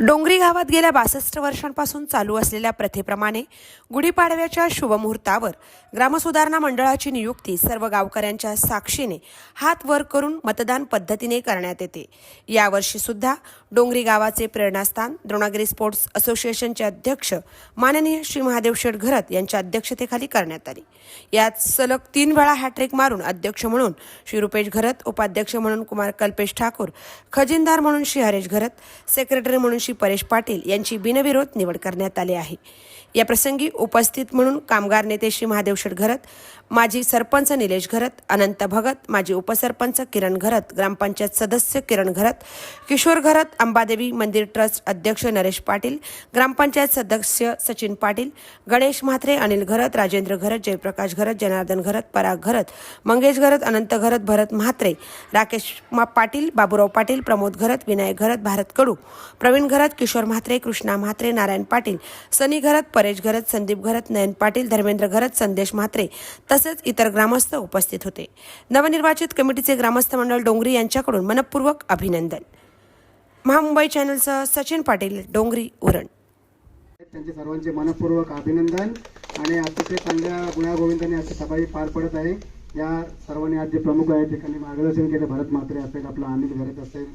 डोंगरी गावात गेल्या 62 वर्षांपासून चालू असलेल्या प्रथेप्रमाणे गुढीपाडव्याच्या शुभमुहूर्तावर ग्रामसुधारणा मंडळाची नियुक्ती सर्व गावकऱ्यांच्या साक्षीने हात वर करून मतदान पद्धतीने करण्यात येते। यावर्षी सुद्धा डोंगरी गावाचे प्रेरणास्थान द्रोणागिरी स्पोर्ट्स असोसिएशनचे अध्यक्ष माननीय श्री महादेव शेठ घरत यांच्या अध्यक्षतेखाली करण्यात आली। यात सलग 3 वेळा हॅट्रिक मारून अध्यक्ष म्हणून श्री रुपेश घरत, उपाध्यक्ष म्हणून कुमार कल्पेश ठाकूर, खजिनदार म्हणून श्री हरेश घरत, सेक्रेटरी म्हणून श्री परेश पाटील यांची बिनविरोध निवड करण्यात आली आहे। या प्रसंगी उपस्थित म्हणून कामगार नेते श्री महादेव शेठ घरत, माजी सरपंच निलेश घरत, अनंत भगत, माजी उपसरपंच किरण घरत, ग्रामपंचायत सदस्य किरण घरत, किशोर घरत, अंबादेवी मंदिर ट्रस्ट अध्यक्ष नरेश पाटील, ग्रामपंचायत सदस्य सचिन पाटील, गणेश म्हात्रे, अनिल घरत, राजेंद्र घरत, जयप्रकाश घरत, जनार्दन घरत, पराग घरत, मंगेश घरत, अनंत घरत, भरत म्हात्रे, राकेश पाटील, बाबूराव पाटील, प्रमोद घरत, विनायक घरत, भारत कडू, प्रवीण घरत, किशोर म्हात्रे, कृष्णा म्हात्रे, नारायण पाटील, सनी घरत, परेश घरत, संदीप घरत, नयन पाटील, धर्मेंद्र घरत, संदेश म्हात्रे तसेच इतर ग्रामस्थ उपस्थित होते। नवनिर्वाचित कमिटीचे ग्रामस्थ मंडळ डोंगरी यांच्याकडून मनपूर्वक अभिनंदन। महामुंबई चॅनलसह सचिन पाटील, डोंगरी उरण। त्यांचे सर्वांचे मनपूर्वक अभिनंदन आणि अतिशय चांगल्या गुण्यागोविंदाने अशी सभा पार पडत आहे। या सर्वांनी आज जे प्रमुख आहेत ठिकाणी मार्गदर्शन केले, भरत म्हात्रे असेल, आपला अनिल घरत असेल,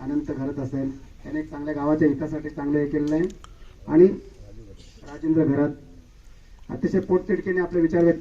अनंत घरत असेल, त्याने एक चांगल्या गावाच्या हितासाठी चांगलं हे केलेलं आहे। आणि राजेंद्र घरत अतिशय पोटतिडकीने आपले विचार व्यक्त